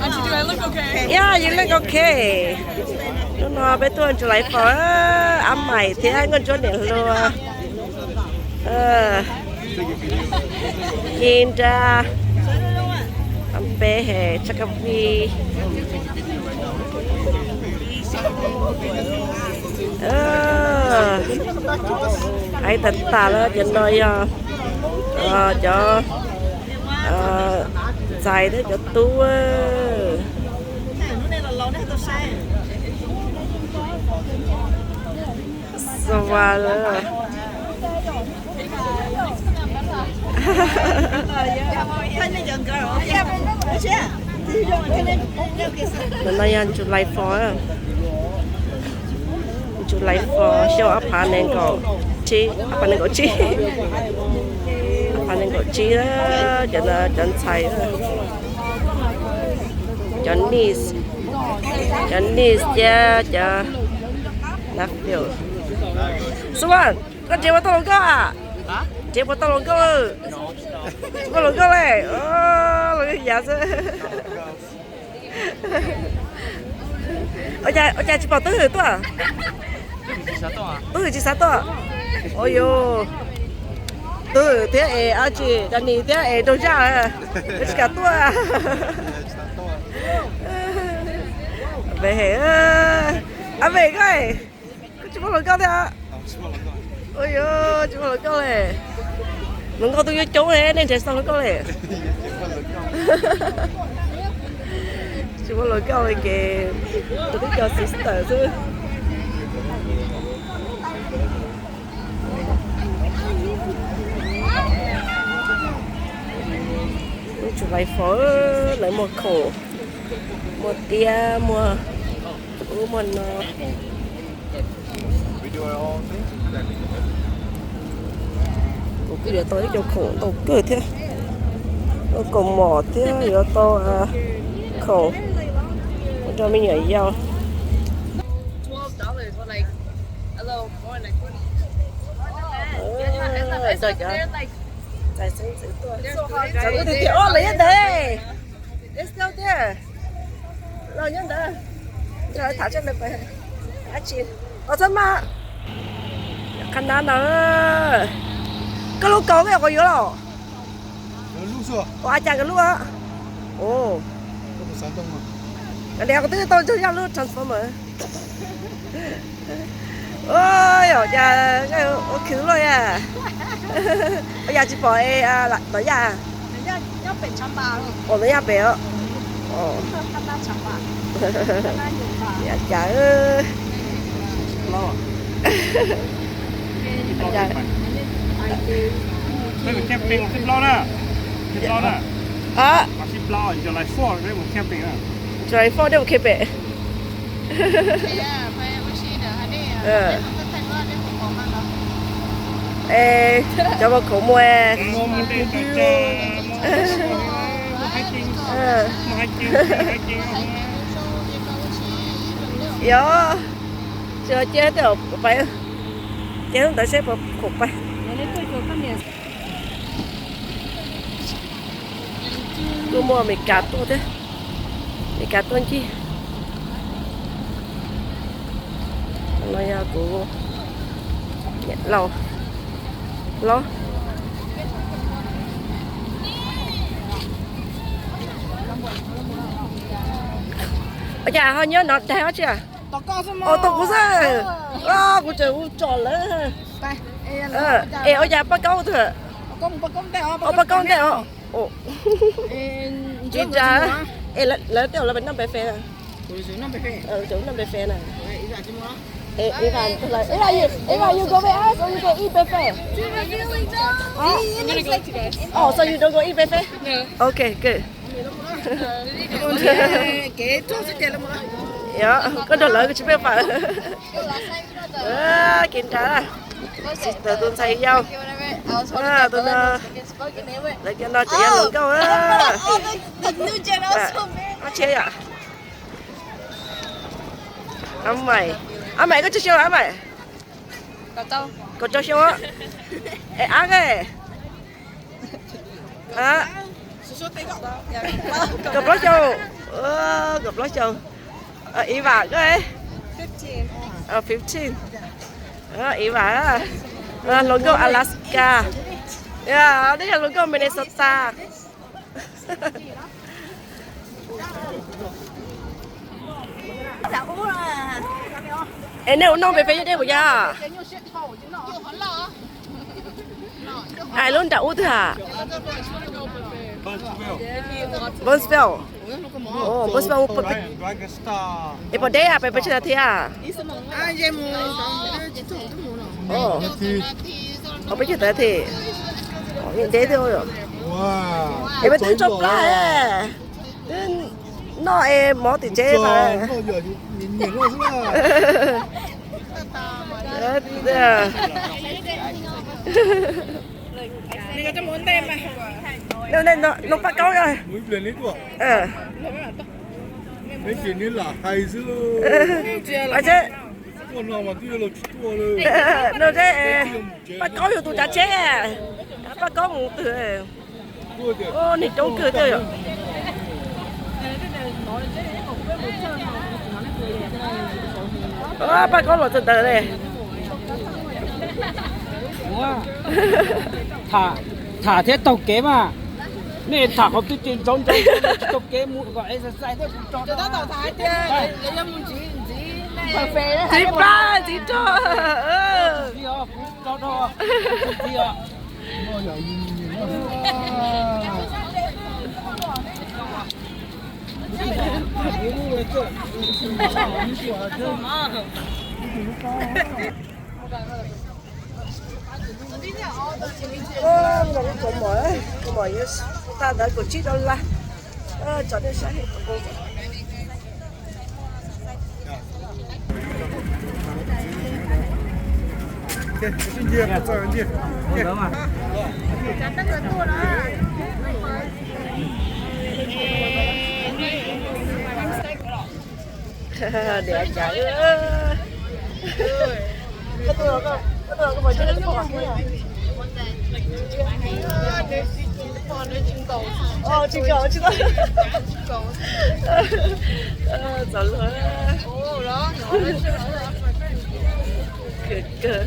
Auntie, do I look okay? Yeah, you look okay. Nó bé tôi chụp lại phở ấm mày thì anh còn chỗ điện luôn. Nhìn ra ấm bé hè chắc cái gì. Ai thật ta đó cho nói cho dài đấy cho tú sao mà nữa mình nói anh chụp lại phó chụp lại phó show up hà nên có chi apa nên có chi apa nên có chi đó cho nó chân chạy chân nis cho nắp biểu Suan con chế botol longgo à chế botol longgo có longgo này longgo giá chứ ở nhà chỉ bảo tới rồi à tới chỉ sát à ôi yo tới thế à chị đàn này thế đâu ra à chỉ cả tua à về hè à về coi chỉ bảo longgo thôi à ôi yo chỉ bảo longgo này longgo tôi yêu cháu này nên chạy sao longgo này chỉ bảo longgo này kìa tôi thích cho sister chứ chụp lại phở lại một khổ một tia mua mình cái điều tôi cho khổ tôi cười thế tôi còn mỏ thế giờ tôi khổ cho mình nhảy vào rồi Tại sao oh, lấy đây. Let's go there. Rồi nhân đó. Rồi thả cho lực về. Á chị. Sao mà? Khăn đá nó. Cái lúa có cái gì đó. Lúa sủa. Có chả cái lúa. Ồ. Cái đeo cái tôi cho nhau lúa transformer. Ôi, ở nhà cái cứu rồi à. Ở nhà chị bỏ là tới nhà. Nhớ bị chăm bà luôn. Ồ, tới nhà bé ạ. Ồ. Khăn đá chăm bà. Dạ chả ơi. Lo. Dạ. Đây là camping zip lo nè. Zip lo nè. À. Zip lo giờ lại phò đây một camping à. Rồi phô đây một cái bể. Ê, cho bà khổ mua à. Dạ. Chưa chết được phải. Chết không tới xếp vào khục bay. Tôi mua mì cá to thế. Mì cá to chi. Nó ya của lâu lo ở nhà hơi nhớ nó đeo chưa Tao có sao mà? tao cũng sao của trời tròn lên ở nhà bắt câu thôi Bắt con tao. bắt câu tao chị ra lấy tao là bên năm bè phê này chỗ năm bè phê này Ivan, Ivan, you go with us or you go eat buffet? I'm gonna go today. Oh, so you don't go eat buffet? No. Okay, good. Kể tôi sẽ kể là một. Yeah, có đồ lợi của chị biết phải. Kiểm tra à. Sister tôi say nhau. Tôi để cho nó chị ăn luôn câu á. Nó chê à? Ông mày có cho siêu hả mày? Có cho siêu á? Ê ác ấy. Gặp lối châu. Gặp lối châu. Ý bà cái. 15. Ý bà. Logo Alaska. Yeah, đây là logo Minnesota. Em nếu nó về phía đây của nhà. Ai luôn đã uống hả? Bonsville. Oh, Bonsville. Dragon Star. Em vào đây à? Phải chơi thế à? Oh, phải chơi thế. Nhìn thế thôi rồi. Wow. Em phải tính chụp lại. Nó em mỏ tiền chế mà. Nó giờ nhìn nó là. Này cho muốn tem mà. Nó bắt câu rồi. Mới lên đến tuổi. Mấy chuyệnนี้là hay dữ. Ở chế. Con nào mà kia là chua rồi. Nó chế bắt câu rồi tụi ta chế à. Bắt câu một từ. Ô, này trông cười thôi. Bắt câu rồi từ từ này. thả thế tàu kế mà nè thả có tuyên truyền giống tàu kế mũi gọi exercise thế cho Đó tàu thái chứ. Lấy cho muốn chỉ Phê đó. Chỉ ba, chỉ cho. cho đó Có mỏi ta đã có chiếc đâu là cho nên sáng hết cô. Trên kia, trên kia. đúng mà Để chạy cái tôi có mọi chuyện nó còn nữa. Chim cầu.走了。哦，然后有人吃了。哥。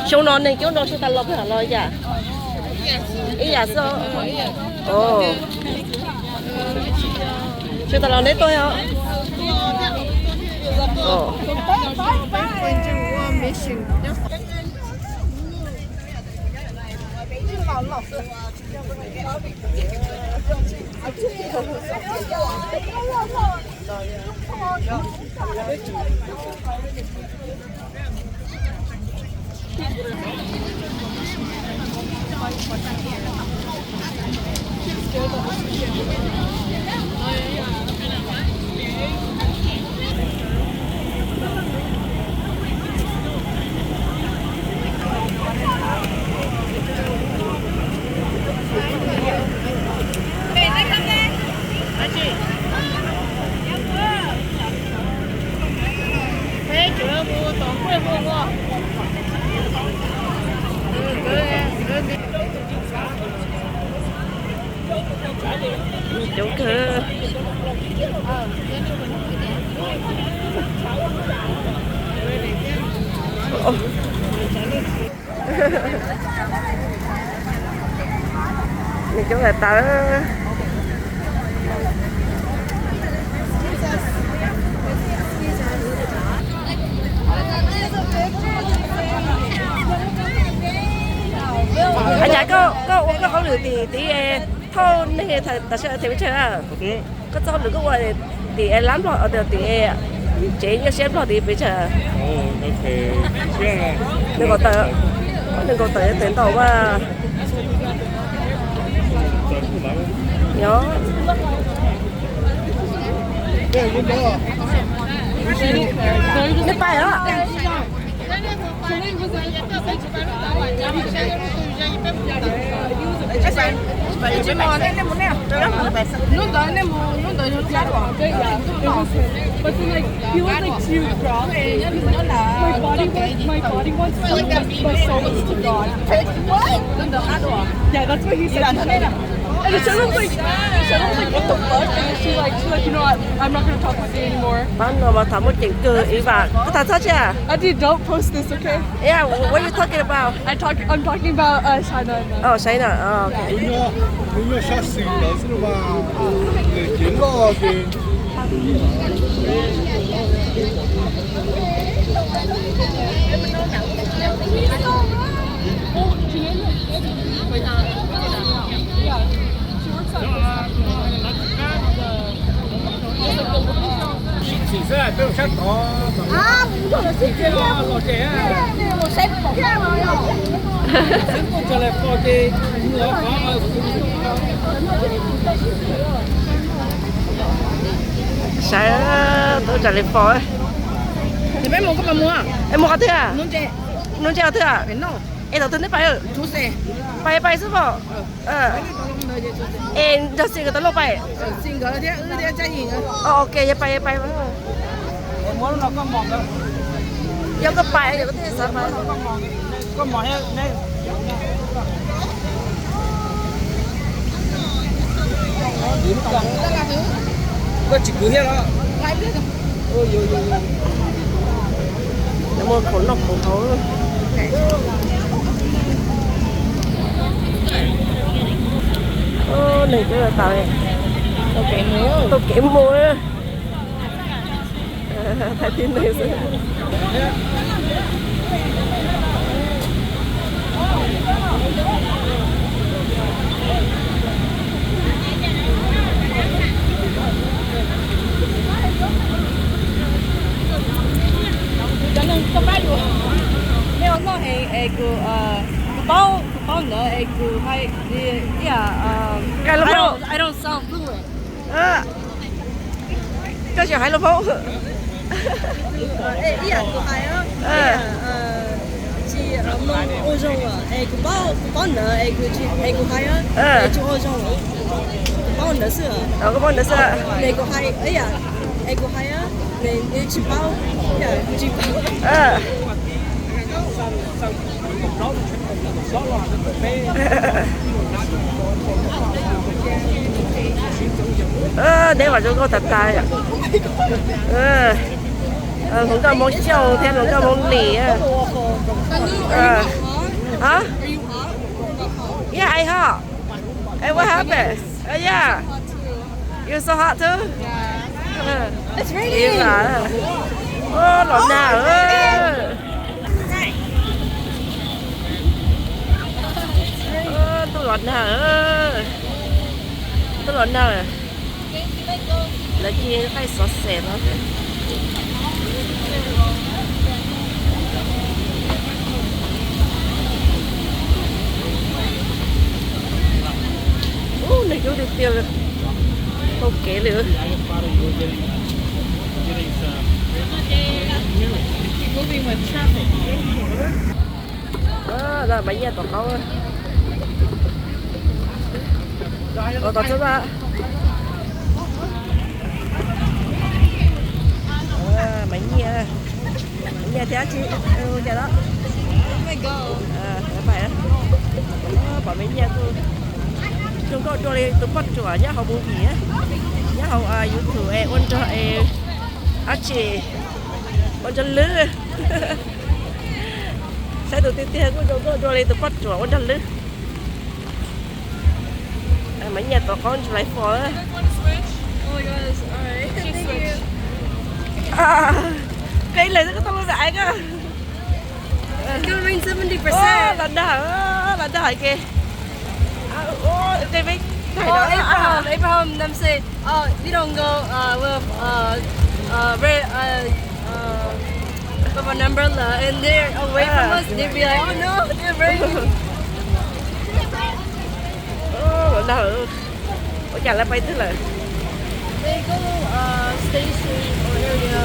Chúng nó này chúng nó sẽ tạt lộc hả lo dạ? Ý dạ sao? Ồ. Sẽ tạt lộc đấy tôi hả? Ồ. Chỗ cơ. Này chỗ là tớ. Anh dạ có không được thì thôi này ta sẽ thấy chưa à? Có cho được cái quầy thì em lắm rồi ở đây thì chế như xem rồi thì bây giờ. Đừng có tới tuyến tàu mà. Nhớ. Nước bay đó. Chỉ mò đấy em muốn nè. Lúc đó em muốn lúc đó nó chết rồi. But then like he was like too strong. My body wants to live, my soul wants to God. Yeah, that's what he said. And the Sharon's like, what the fuck? And she's like, you know what? I'm not gonna talk with you anymore. Bạn mà thả một chuyện cười ý bà. Có thật thật chưa? Auntie, don't post this, okay? Yeah, what are you talking about? I'm talking about China. Oh, China. Oh, okay.人家吓死了是吧？给了给。洗色都有山头。啊，不错的洗色啊，老姐啊。我谁不骗了呀？谁不过来报的？我Sáng tôi trả lời phó. Thì bé mua có bao mua à? Em mua cái thứ à? Muốn chơi. Nông chơi thứ à? Phải nổ. Em đầu tiên phải ở. Chú xe. Bay sư phụ. Em cho xin cái tao lúc bay. Xin cái thế trái gì nữa? Ok, ya bay. muốn nó có mỏng đâu. Yo cái bay yo cái thế sao mà? Có mỏng này. Có chỉ cứ hết đó. Ôi ôi ôi. Nó mua khổ lọc khổ thấu luôn. Ô, này cái là tao này. Tôi kể mua. Thấy tin này sao? I don't sound fluent. Cho chị hai lô phố. Ý là của hai á. Chị mong ô rong à. Của bao nữa của hai á. Chú ô rong à. Bao nữa sữa. Có bao nữa sữa. Này của hai ấy à. Của hai á. Này chị bao. Chị bao. Để vào cho cô thật tài à. Không có món trâu, thêm không có món lì à. Hả? Yeah, I hot. Hey, what happened? Yeah. You're so hot too? It's raining. Yên à. Lộn nào. Tôi lộn nào. Tôi lộn nào à? Là kia phải xót xẻ đó. Này chú đi tiêu rồi. Không kể nữa. Đó là bánh nhà tổ cáo ơi. Tổ tổ chút ra. Bánh nhà thế chị. Chả đó. Phải đó. Bỏ bánh nhà tôi. Chúng tôi cho lên tụi bắt chùa nhá họ buông gì á nhá họ YouTube ôn cho chị ôn cho lư sai đầu tiên của chúng tôi cho lên tụi bắt chùa ôn cho lư mấy nhà tụi con lại phò á. Oh my gosh, alright. Thank you. Cái này nó có tao lại cơ. It's gonna rain 70%. Là đợi kìa. David, Abraham them say, we don't go with an umbrella, and they're away from us. They'd be like, oh no, they're raining. Chả là bay tức là. They go station or area.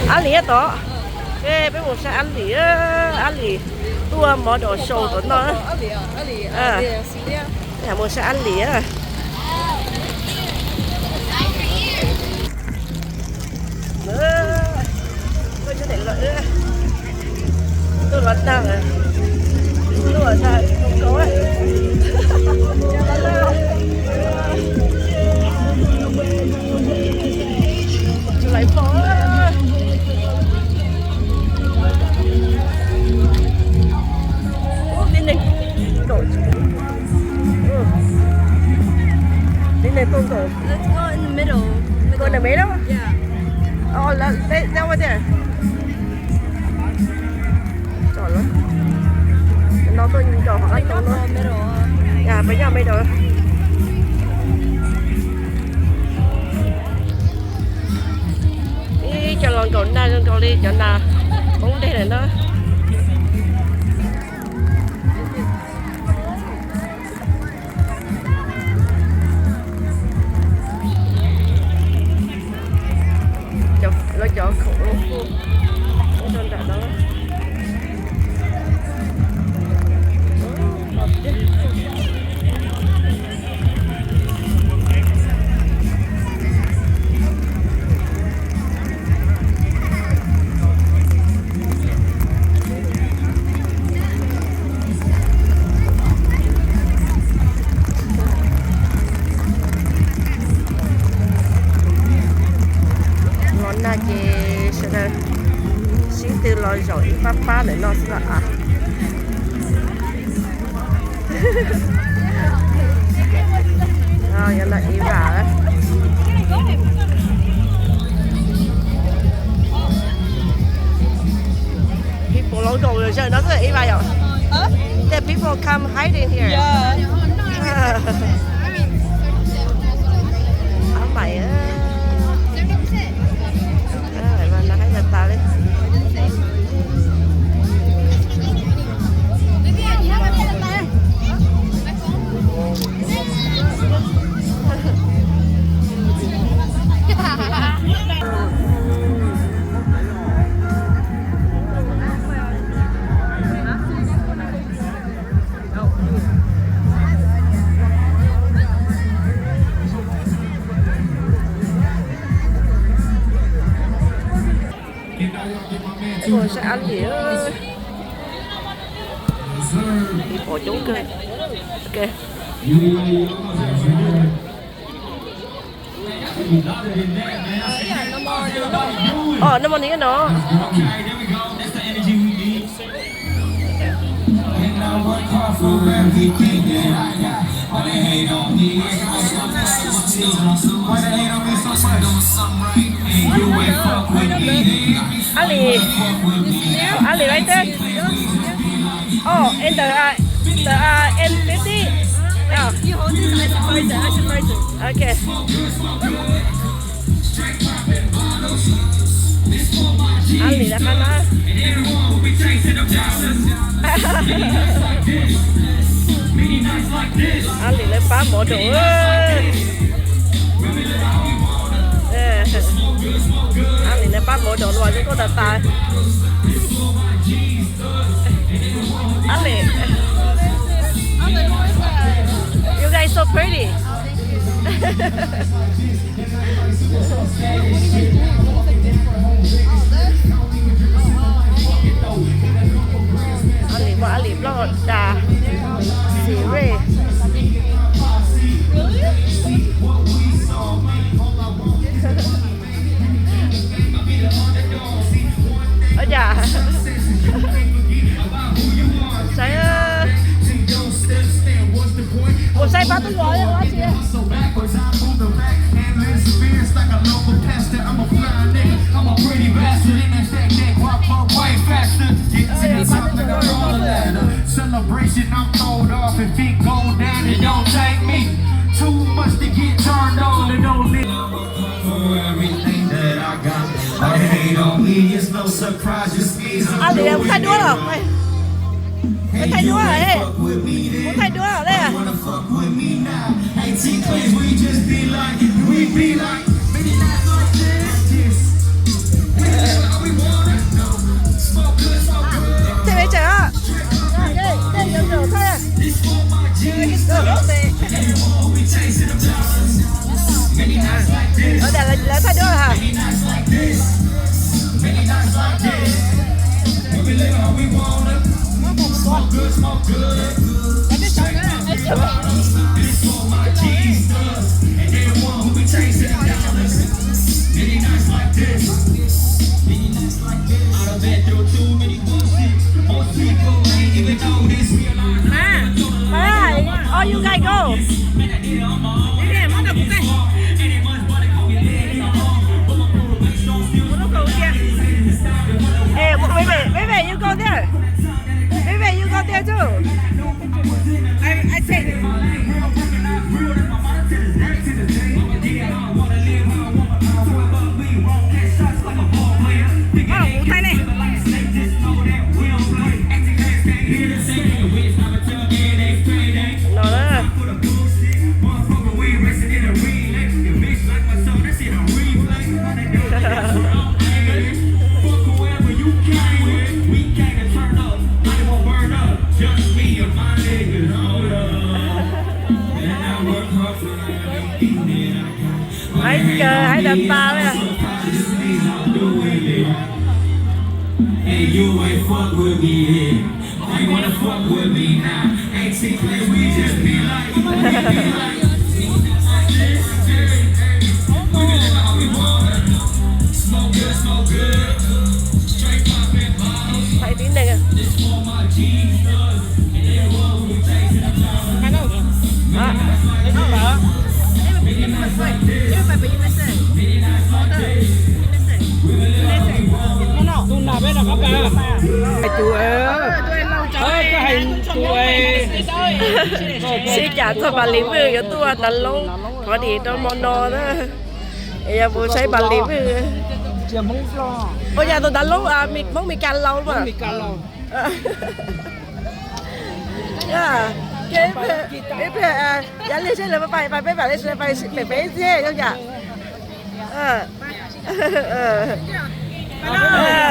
Ăn lì đó. Ê, bây giờ sẽ ăn lì ăn lì. Tua món đồ sầu đó nó. Nhà mình sẽ ăn lì á. Tôi cho để lợi tôi vẫn đang rồi tôi ở đây không có ấy chú lấy phó đi này đổi đi này tôm tổ Let's go in the middle. go in the middle Yeah. oh that over there trời ơi nó tôi nhìn trò họ ăn Not luôn for middle. nhà với nhà bây giờ đi cho lon cậu na cho cậu đi cho na cũng đây này nó nó cho khổ luôn nó cho đó na chị sẽ là xin từ lời rồi papa để nó sẽ là rồi là ý vào đấy people lâu rồi rồi nó sẽ ý vào rồi the people come hiding here áo mày á tao đấy rồi sẽ ăn gì á bỏ trốn cười ok nó món này nó Ali right there. Oh, and the N50. Yeah. You hold this as a fighter. Okay. Ali là khá nó. Ali lên phá bộ đồ. Ali lên phá bộ đồ luôn chứ có đặt tay. Ali. You guys so pretty. Ali mà Ali lo đà. Siri. Ở nhà. Ủa say bắt tôi gọi quá chị. Celebration, I'm cold off. If it go down, it don't take me too much to get turned on. It don't live for everything that I got. I hate on me, it's no surprise. Just À thì em thay đũa rồi. Mày thay đũa rồi ấy. Muốn thay đũa ở đây à? This for my G-stars and everyone who be chasing dollars. Many nights like this. Many nights like this. I done been through too many bullshit. Most people ain't even know this. All you guys go. Hey, baby, you go there. Baby, you go there too. I take it. Nó đó. Hãy đập ba đấy à. Hey, you ain't fuck with me here. Why you wanna fuck with me now? Ain't see clear, we just be like, we can live how we want. Smoke good, smoke good. Straight poppin' bottles. Phải tiếng đây kìa. This for my G-stars and everyone who takes it down. Tôi nào biết là có cả. Tụi cái hành tụi. Xin chào thôi bà Lý Vư cho tôi tận lâu. Có đi trong món đồ đó. Giờ bố xây bà Lý Vư. Chiếm không lo. Ôi giờ tôi đã lâu à, món mì can lâu mà. Mì can lâu. Yeah. Giá lên xe là phải lên xe phải dê không nhỉ?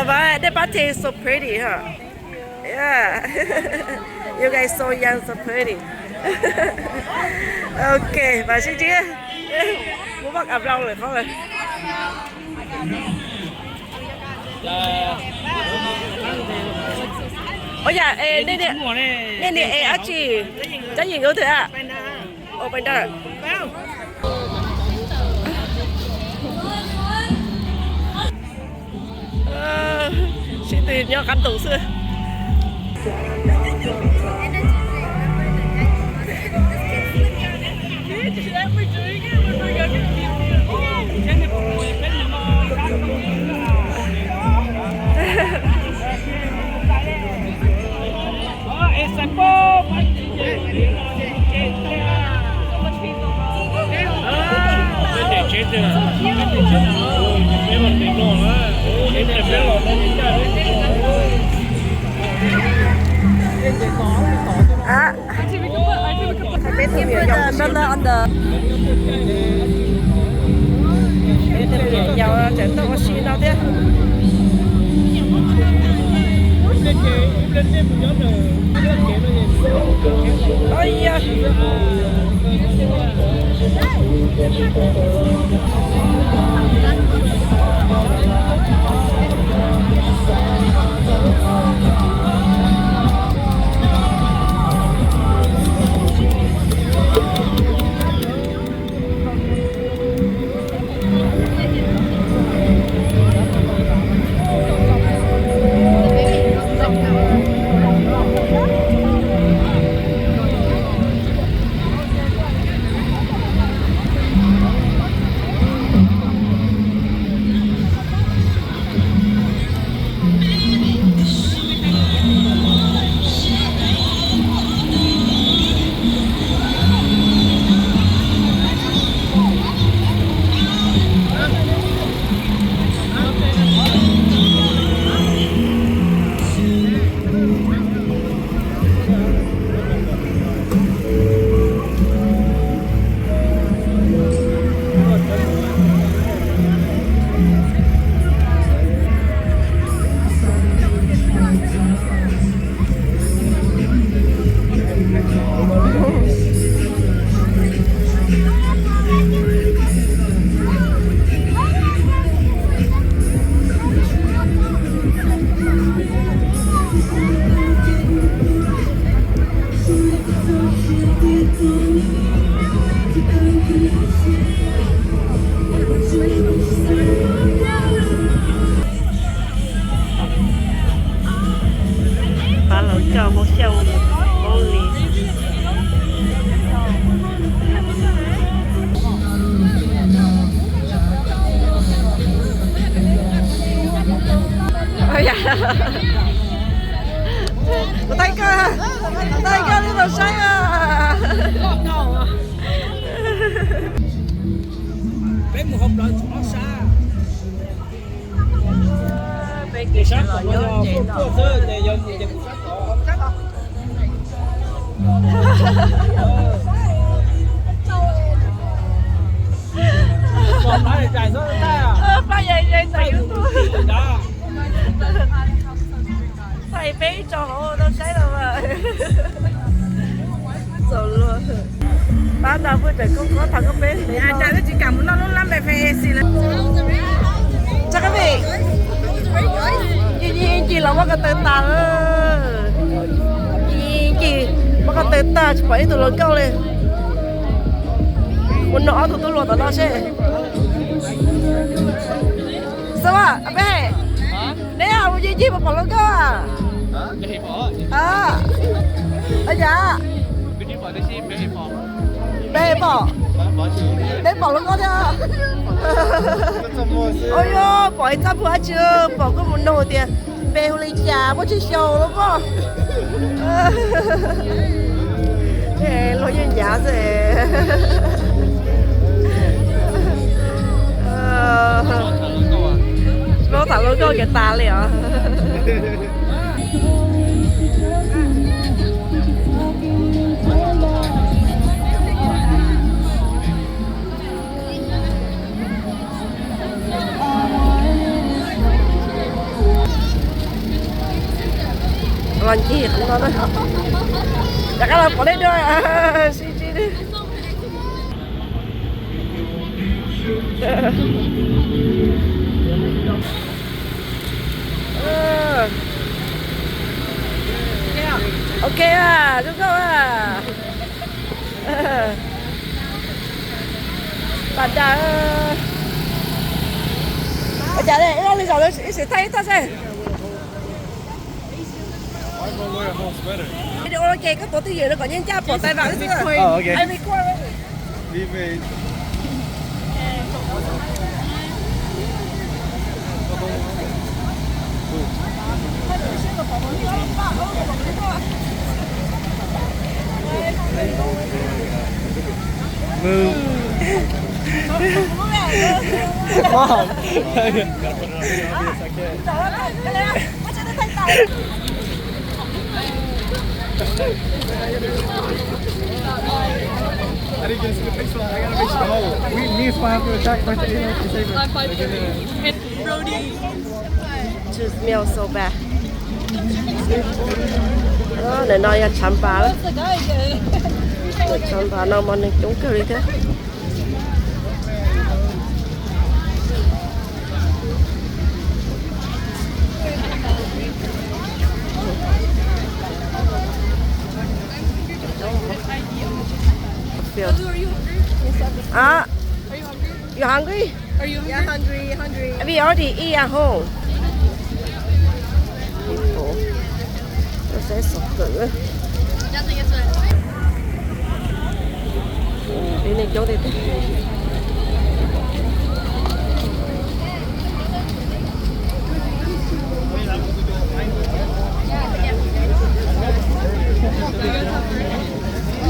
But the party is so pretty, huh? Yeah. You guys so young, so pretty. Okay, bà xin chia. Muốn bắt ập rau rồi không rồi? Ôi dạ, nè, á chị, chắc gì nữa thôi à? Ồ, bên đó. Xin tiền nhau cắn tủ xưa. À, I put the umbrella on the. Dầu chuyển tàu xí đâu thế? Ôi da. lấy một hộp lợn xỏ xa. Bây giờ Sát là còn nhớ chị có sơ để dùng thì cũng sát đó. Sát đó. Còn nói là chạy số ta à? Ba giờ thầy Đó. thầy bé cho họ đâu thấy đâu mà. Rồi luôn. Ba nào vừa trời cũng có thằng con bé. À, chả nó chỉ cầm nó lắm về phê xì lên. Chắc cái gì? Chị là bắt cái tên ta chị bắt cái tên ta phải tụi lớn cao lên. Muốn nó tụi tôi luôn tao nó sẽ. Sao à? Bé. Hả? Đấy à, gì mà còn lớn cao à? Hả? Để hiệp bỏ. À. À dạ. Để hiệp bỏ để xem để hiệp bỏ. Bé bỏ. Bỏ chứ. Đấy bỏ lớn cao chưa? Ôi yo, bỏ ra bữa chưa? Bỏ cái món đồ tiền. Bé hồi lấy trà, bỏ chơi show đúng không? Ê, lỗi nhân giá rồi. Nó thẳng nó có cái ta liền. Làm chi không có đấy. Chắc là có lên rồi à. Xí chi đi. Ok à, đúng không à? Bạn đã bây giờ đây, nó lên rồi nó sẽ thấy ta xem. Ok, các tổ tư nó có nhân cha bỏ tay vào cái gì rồi? Oh, okay. Anh đi qua đấy. Đi về. Move. Mom. I didn't get to the picture. I gotta make sure. Me and Spy have to attack my thing. I'm 5'3". And Brody. Just smell so bad. Đó, để nói là chăm bà đó. Chăm bà nào mà nên chúng kêu đi thế. Ah, you hungry? Are you Yeah, hungry. We already eat at home. Nó sẽ sụp cử. Đi lên chỗ đi thế.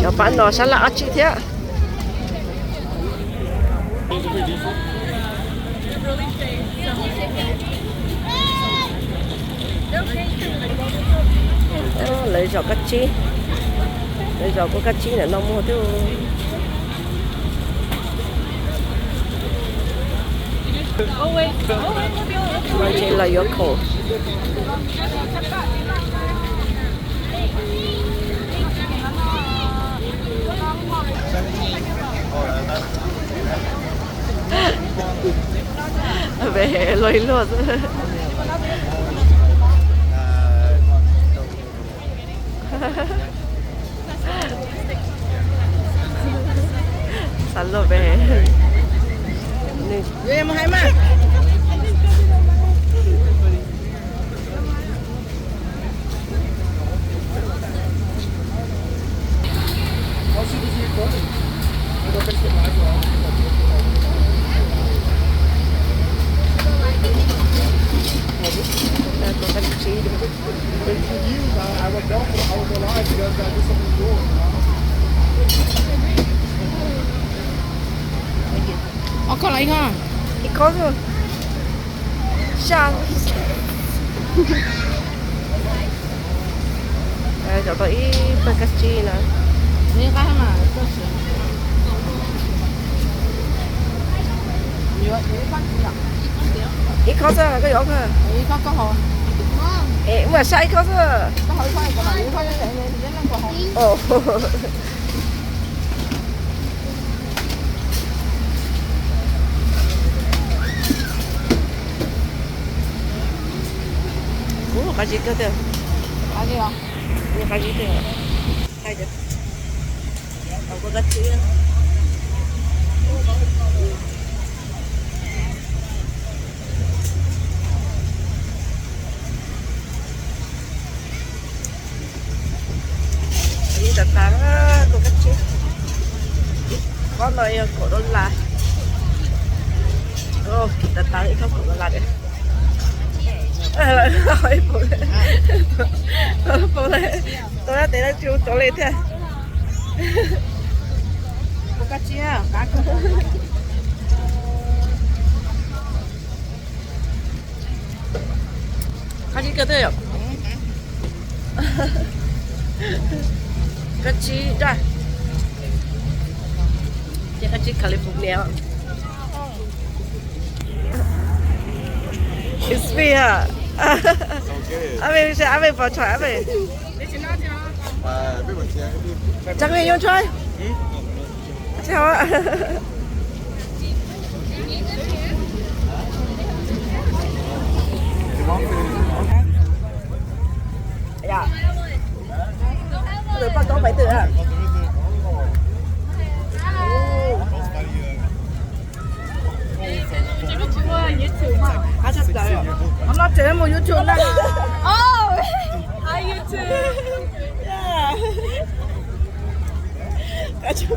Cho bạn nó sẽ là chị thế. Lấy giỏ cắt chi, lấy giỏ có cắt chi là nó mua theo. Chỉ là giỏ khổ. Về lôi luôn. Sẵn rồi về. Vậy em hay mà. I was alive because I did something cool. có lấy ha. Ít có thôi. Sao? Đây chỗ tôi spaghetti nè. Những cái mà tôi sẽ ít có thôi, cái chỗ thôi. có hồ. Mà sai có thôi. Có hồ khoai của bạn, khoai để lên của hồ. Ồ. Ủa, cái gì cơ thế? Cái gì ạ? Cái gì thế? Hay chưa? Không có cái gì. Ini datang ke kecil. Có nơi cổ đô la. Kita tarik kau cổ đô la deh. Boleh. Tôi để nó chú tổ lên thế. Có cái gì à? Cá cơ. Cái gì cơ thế ạ? Cái gì ra? Cái gì California? It's me à? Anh mình vào chơi anh mình. Chẳng mình vô chơi. Chào ạ. Dạ. Được bao tố 7 từ à? 하셨어요. 엄마 제목 유튜브 나. Hi YouTube.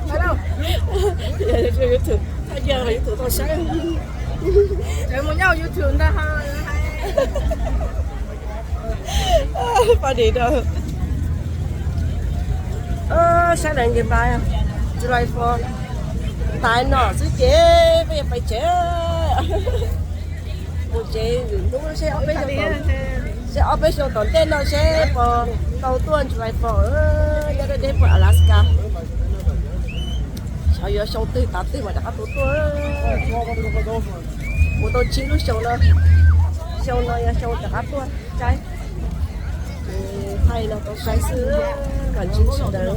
Hello. 유튜브. 타기야 유튜브 더 sáng. 제목 nhau YouTube ra ha. Phải đi đâu. Sáng nay ngày mai à? July 4. Tại nó sẽ chế, bây giờ phải chế. Một chế đúng nó sẽ ở bên trong sẽ ở bên trong tận tên nó sẽ vào đầu tuần July 4 nhà đây đến Alaska. Sao giờ sâu tư tám tư mà đã tổ tuần. Một tuần chín lúc sâu nó ya sâu đã tuần trái. Hay là có sai sữa gần chín sữa đấy.